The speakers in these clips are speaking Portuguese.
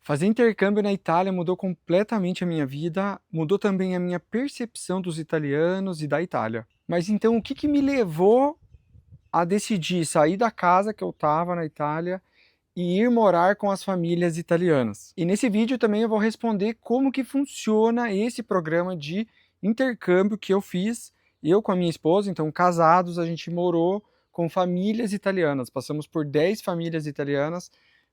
Fazer intercâmbio na Itália mudou completamente a minha vida, mudou também a minha percepção dos italianos e da Itália. Mas então o que que me levou a decidir sair da casa que eu estava na Itália e ir morar com as famílias italianas? E nesse vídeo também eu vou responder como que funciona esse programa de intercâmbio que eu fiz, eu com a minha esposa, então casados, a gente morou com famílias italianas, passamos por 10 famílias italianas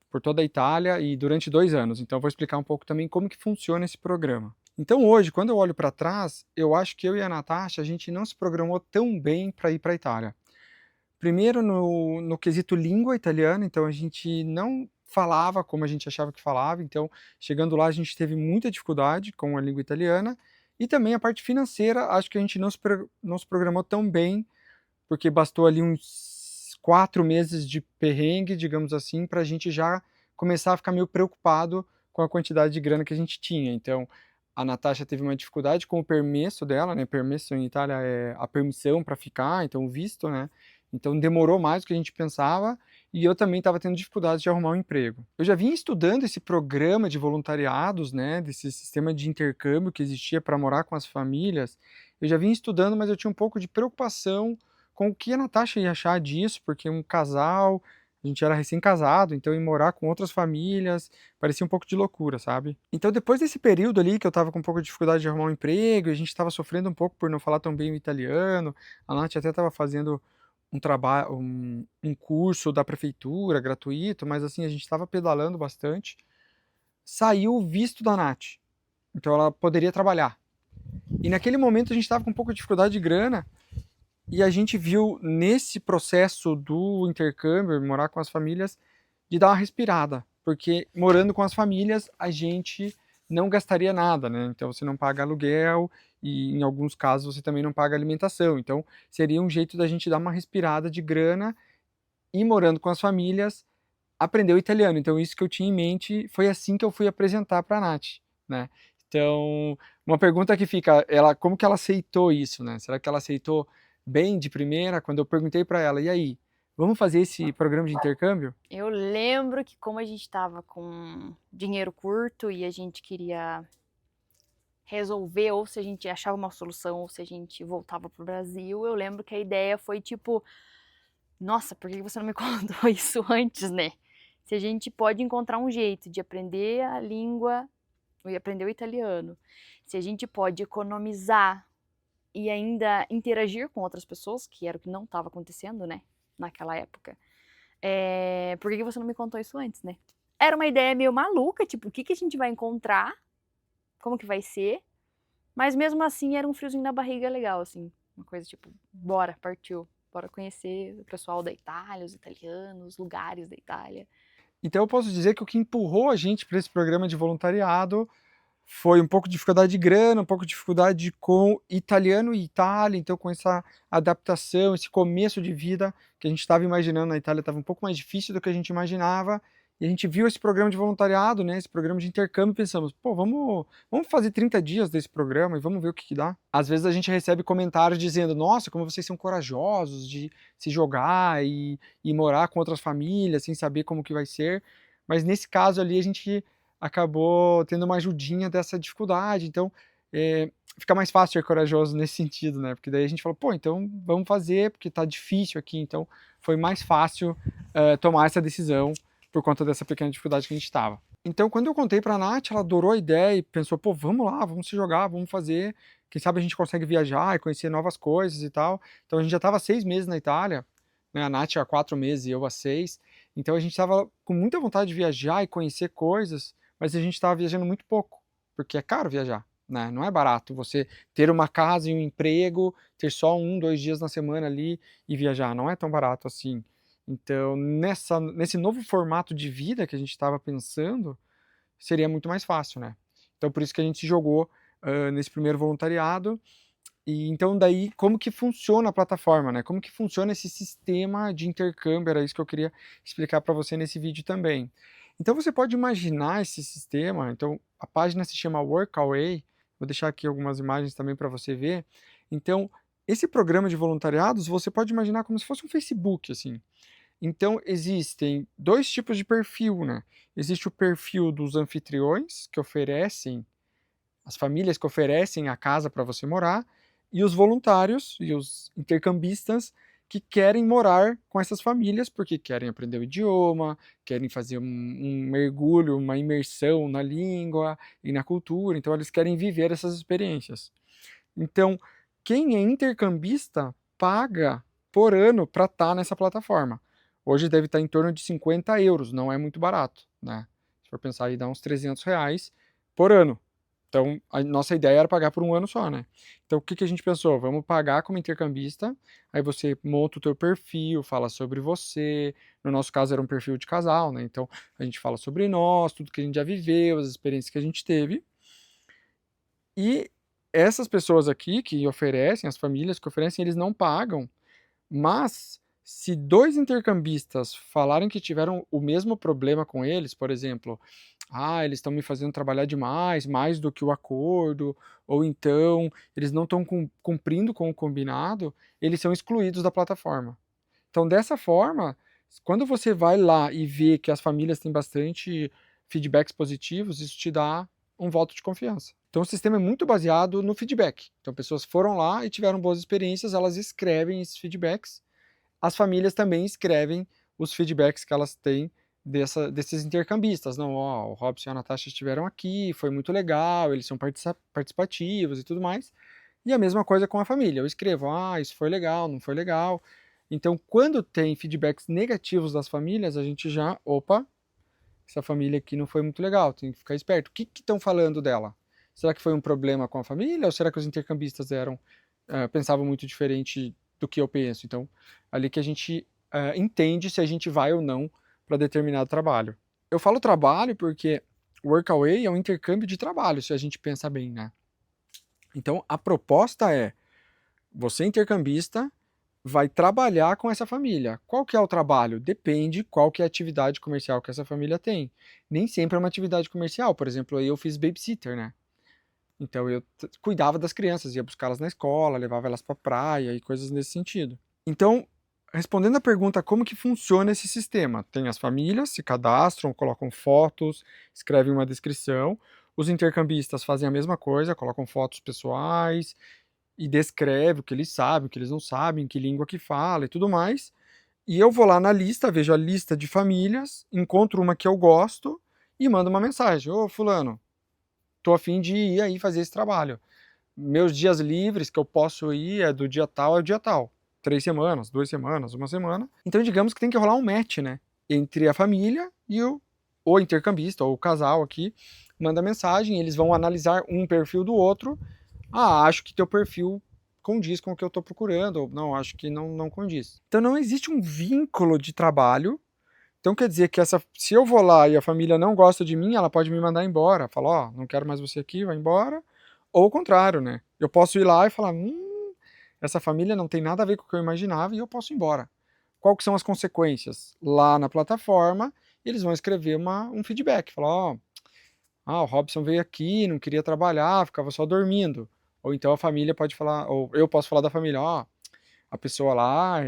por toda a Itália e durante 2 anos. Então eu vou explicar um pouco também como que funciona esse programa. Então hoje, quando eu olho para trás, eu acho que eu e a Natasha, a gente não se programou tão bem para ir para a Itália. Primeiro no quesito língua italiana, então a gente não falava como a gente achava que falava, então chegando lá a gente teve muita dificuldade com a língua italiana, e também a parte financeira, acho que a gente não se programou tão bem, porque bastou ali uns 4 meses de perrengue, digamos assim, para a gente já começar a ficar meio preocupado com a quantidade de grana que a gente tinha. Então, a Natasha teve uma dificuldade com o permesso dela, né? Permesso em Itália é a permissão para ficar, então o visto, né? Então demorou mais do que a gente pensava e eu também estava tendo dificuldade de arrumar um emprego. Eu já vinha estudando esse programa de voluntariados, né? Desse sistema de intercâmbio que existia para morar com as famílias. Eu já vinha estudando, mas eu tinha um pouco de preocupação com o que a Natasha ia achar disso, porque um casal, a gente era recém-casado, então ir morar com outras famílias parecia um pouco de loucura, sabe? Então depois desse período ali que eu tava com um pouco de dificuldade de arrumar um emprego, e a gente tava sofrendo um pouco por não falar tão bem o italiano, a Nath até tava fazendo um trabalho, um curso da prefeitura gratuito, mas assim, a gente tava pedalando bastante. Saiu o visto da Nath, então ela poderia trabalhar. E naquele momento a gente tava com um pouco de dificuldade de grana, e a gente viu nesse processo do intercâmbio, morar com as famílias, de dar uma respirada, porque morando com as famílias a gente não gastaria nada, né? Então você não paga aluguel e em alguns casos você também não paga alimentação. Então seria um jeito da gente dar uma respirada de grana e morando com as famílias aprender o italiano. Então isso que eu tinha em mente, foi assim que eu fui apresentar para a Nath, né? Então, uma pergunta que fica, ela, como que ela aceitou isso, né? Será que ela aceitou bem de primeira? Quando eu perguntei para ela, e aí, vamos fazer esse programa de intercâmbio? Eu lembro que como a gente estava com dinheiro curto e a gente queria resolver, ou se a gente achava uma solução, ou se a gente voltava pro Brasil, eu lembro que a ideia foi tipo: "Nossa, por que você não me contou isso antes, né? Se a gente pode encontrar um jeito de aprender a língua e aprender o italiano, se a gente pode economizar e ainda interagir com outras pessoas", que era o que não estava acontecendo, né, naquela época. Por que você não me contou isso antes, né? Era uma ideia meio maluca, tipo, o que que a gente vai encontrar, como que vai ser, mas mesmo assim era um friozinho na barriga legal, assim, uma coisa tipo, bora, partiu, bora conhecer o pessoal da Itália, os italianos, lugares da Itália. Então eu posso dizer que o que empurrou a gente para esse programa de voluntariado foi um pouco de dificuldade de grana, um pouco de dificuldade com italiano e Itália, então com essa adaptação, esse começo de vida que a gente estava imaginando na Itália estava um pouco mais difícil do que a gente imaginava, e a gente viu esse programa de voluntariado, né, esse programa de intercâmbio, e pensamos, pô, vamos fazer 30 dias desse programa e vamos ver o que que dá. Às vezes a gente recebe comentários dizendo, nossa, como vocês são corajosos de se jogar e morar com outras famílias sem saber como que vai ser, mas nesse caso ali a gente acabou tendo uma ajudinha dessa dificuldade, então, fica mais fácil ser corajoso nesse sentido, né, porque daí a gente falou: "Pô, então vamos fazer, porque tá difícil aqui", então foi mais fácil, tomar essa decisão por conta dessa pequena dificuldade que a gente estava. Então quando eu contei pra Nath, ela adorou a ideia e pensou: "Pô, vamos lá, vamos se jogar, vamos fazer, quem sabe a gente consegue viajar e conhecer novas coisas e tal". Então a gente já estava 6 meses na Itália, né, a Nath há 4 meses e eu há 6, então a gente estava com muita vontade de viajar e conhecer coisas, mas a gente estava viajando muito pouco, porque é caro viajar, né? Não é barato você ter uma casa e um emprego, ter só 1, 2 dias na semana ali e viajar, não é tão barato assim. Então, nesse novo formato de vida que a gente estava pensando, seria muito mais fácil, né? Então, por isso que a gente se jogou nesse primeiro voluntariado. E então, daí, como que funciona a plataforma, né? Como que funciona esse sistema de intercâmbio? Era isso que eu queria explicar para você nesse vídeo também. Então você pode imaginar esse sistema, então a página se chama Workaway, vou deixar aqui algumas imagens também para você ver. Então, esse programa de voluntariados, você pode imaginar como se fosse um Facebook, assim. Então, existem dois tipos de perfil, né? Existe o perfil dos anfitriões, que oferecem, as famílias que oferecem a casa para você morar, e os voluntários e os intercambistas que querem morar com essas famílias porque querem aprender o idioma, querem fazer um mergulho, uma imersão na língua e na cultura, então eles querem viver essas experiências. Então, quem é intercambista paga por ano para estar nessa plataforma. Hoje deve estar em torno de 50 euros, não é muito barato, né? Se for pensar aí, dá uns 300 reais por ano. Então, a nossa ideia era pagar por um ano só, né? Então, o que a gente pensou? Vamos pagar como intercambista, aí você monta o teu perfil, fala sobre você, no nosso caso era um perfil de casal, né? Então, a gente fala sobre nós, tudo que a gente já viveu, as experiências que a gente teve, e essas pessoas aqui que oferecem, as famílias que oferecem, eles não pagam, mas se dois intercambistas falarem que tiveram o mesmo problema com eles, por exemplo, eles estão me fazendo trabalhar demais, mais do que o acordo, ou então eles não estão cumprindo com o combinado, eles são excluídos da plataforma. Então, dessa forma, quando você vai lá e vê que as famílias têm bastante feedbacks positivos, isso te dá um voto de confiança. Então, o sistema é muito baseado no feedback. Então, pessoas foram lá e tiveram boas experiências, elas escrevem esses feedbacks. As famílias também escrevem os feedbacks que elas têm desses intercambistas. Não, ó, o Robson e a Natasha estiveram aqui, foi muito legal, eles são participativos e tudo mais. E a mesma coisa com a família. Eu escrevo, isso foi legal, não foi legal. Então, quando tem feedbacks negativos das famílias, a gente já, opa, essa família aqui não foi muito legal, tem que ficar esperto. O que estão falando dela? Será que foi um problema com a família ou será que os intercambistas pensavam muito diferente do que eu penso? Então, ali que a gente entende se a gente vai ou não para determinado trabalho. Eu falo trabalho porque Workaway é um intercâmbio de trabalho, se a gente pensa bem, né? Então, a proposta é, você intercambista vai trabalhar com essa família. Qual que é o trabalho? Depende qual que é a atividade comercial que essa família tem. Nem sempre é uma atividade comercial. Por exemplo, eu fiz babysitter, né? Então eu cuidava das crianças, ia buscá-las na escola, levava elas para a praia e coisas nesse sentido. Então, respondendo a pergunta como que funciona esse sistema, tem as famílias, se cadastram, colocam fotos, escrevem uma descrição. Os intercambistas fazem a mesma coisa, colocam fotos pessoais, e descreve o que eles sabem, o que eles não sabem, que língua que fala e tudo mais. E eu vou lá na lista, vejo a lista de famílias, encontro uma que eu gosto e mando uma mensagem. Ô, fulano, tô a fim de ir aí fazer esse trabalho. Meus dias livres que eu posso ir é do dia tal ao dia tal. 3 semanas, 2 semanas, 1 semana. Então, digamos que tem que rolar um match, né? Entre a família e o intercambista, ou o casal aqui, manda mensagem, eles vão analisar um perfil do outro. Acho que teu perfil condiz com o que eu estou procurando, ou não, acho que não condiz. Então não existe um vínculo de trabalho. Então quer dizer que se eu vou lá e a família não gosta de mim, ela pode me mandar embora, falar, não quero mais você aqui, vai embora. Ou o contrário, né? Eu posso ir lá e falar, essa família não tem nada a ver com o que eu imaginava e eu posso ir embora. Qual que são as consequências? Lá na plataforma, eles vão escrever um feedback, falar, o Robson veio aqui, não queria trabalhar, ficava só dormindo. Ou então a família pode falar, ou eu posso falar da família, a pessoa lá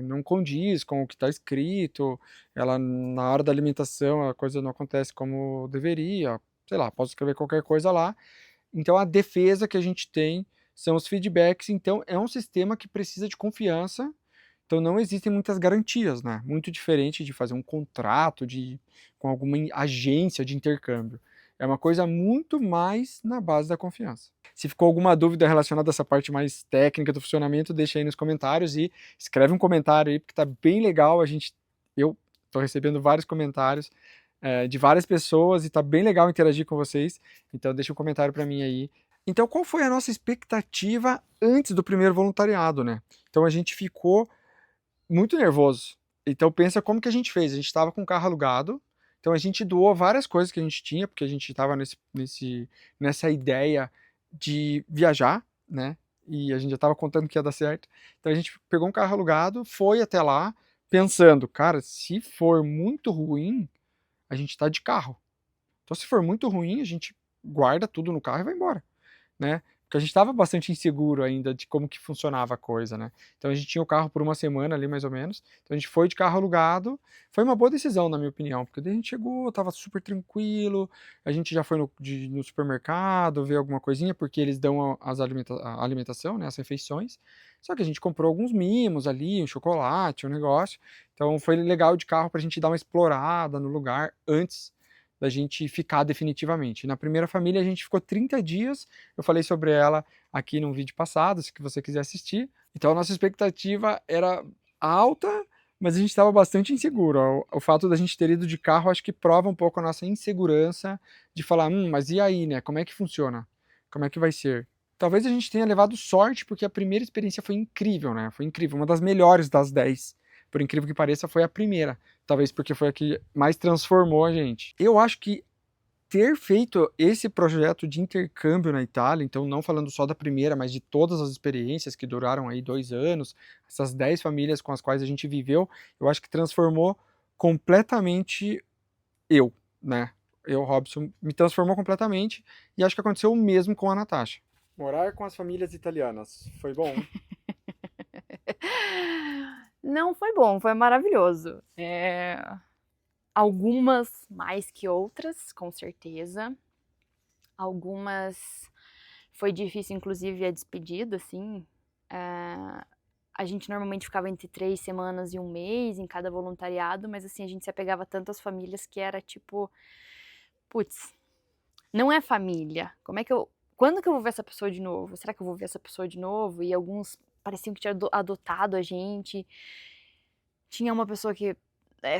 não condiz com o que está escrito, ela na hora da alimentação a coisa não acontece como deveria, sei lá, posso escrever qualquer coisa lá. Então a defesa que a gente tem são os feedbacks, então é um sistema que precisa de confiança, então não existem muitas garantias, né? Muito diferente de fazer um contrato com alguma agência de intercâmbio. É uma coisa muito mais na base da confiança. Se ficou alguma dúvida relacionada a essa parte mais técnica do funcionamento, deixa aí nos comentários e escreve um comentário aí, porque tá bem legal. Eu estou recebendo vários comentários de várias pessoas e tá bem legal interagir com vocês. Então deixa um comentário para mim aí. Então qual foi a nossa expectativa antes do primeiro voluntariado, né? Então a gente ficou muito nervoso. Então pensa como que a gente fez. A gente estava com o carro alugado, então a gente doou várias coisas que a gente tinha, porque a gente estava nessa ideia de viajar, né? E a gente já estava contando que ia dar certo. Então a gente pegou um carro alugado, foi até lá, pensando, cara, se for muito ruim, a gente está de carro. Então se for muito ruim, a gente guarda tudo no carro e vai embora, né? porque a gente estava bastante inseguro ainda de como que funcionava a coisa, né. Então a gente tinha o carro por uma semana ali mais ou menos, então a gente foi de carro alugado, foi uma boa decisão na minha opinião, porque daí a gente chegou, estava super tranquilo, a gente já foi no supermercado ver alguma coisinha, porque eles dão a alimentação, né, as refeições, só que a gente comprou alguns mimos ali, um chocolate, um negócio, então foi legal de carro pra gente dar uma explorada no lugar antes da gente ficar definitivamente. Na primeira família a gente ficou 30 dias, eu falei sobre ela aqui num vídeo passado, se você quiser assistir. Então a nossa expectativa era alta, mas a gente estava bastante inseguro. O fato da gente ter ido de carro acho que prova um pouco a nossa insegurança de falar, mas e aí, né? Como é que funciona? Como é que vai ser? Talvez a gente tenha levado sorte, porque a primeira experiência foi incrível, né? Foi incrível, uma das melhores das 10. Por incrível que pareça, foi a primeira. Talvez porque foi a que mais transformou a gente. Eu acho que ter feito esse projeto de intercâmbio na Itália, então não falando só da primeira, mas de todas as experiências que duraram aí 2 anos, essas 10 famílias com as quais a gente viveu, eu acho que transformou completamente eu, né. Eu, Robson, me transformou completamente e acho que aconteceu o mesmo com a Natasha. Morar com as famílias italianas, foi bom? Não foi bom, foi maravilhoso. Algumas mais que outras, com certeza. Algumas foi difícil, inclusive, a despedida, assim. A gente normalmente ficava entre 3 semanas e 1 mês em cada voluntariado, mas, assim, a gente se apegava tanto às famílias que era tipo: "Putz, não é família, quando que eu vou ver essa pessoa de novo? Será que eu vou ver essa pessoa de novo?" E alguns pareciam que tinham adotado a gente. Tinha uma pessoa que,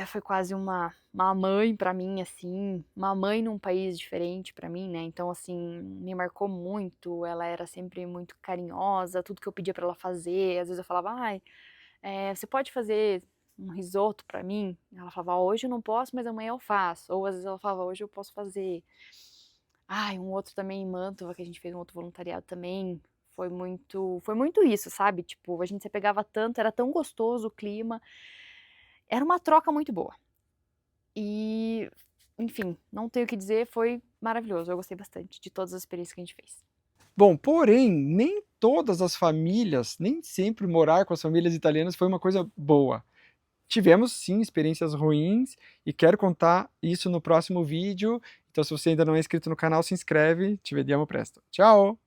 foi quase uma mãe pra mim, assim, uma mãe num país diferente pra mim, né, então, assim, me marcou muito, ela era sempre muito carinhosa, tudo que eu pedia pra ela fazer, às vezes eu falava: "Ai, você pode fazer um risoto pra mim?" Ela falava: "Ó, hoje eu não posso, mas amanhã eu faço", ou às vezes ela falava: "Hoje eu posso fazer". Ai, um outro também em Mantova, que a gente fez um outro voluntariado também, foi muito isso, sabe, tipo, a gente se apegava tanto, era tão gostoso o clima, era uma troca muito boa. E, enfim, não tenho o que dizer, foi maravilhoso, eu gostei bastante de todas as experiências que a gente fez. Bom, porém, nem todas as famílias, nem sempre morar com as famílias italianas foi uma coisa boa. Tivemos sim experiências ruins e quero contar isso no próximo vídeo. Então, se você ainda não é inscrito no canal, se inscreve. Ci vediamo presto. Ciao!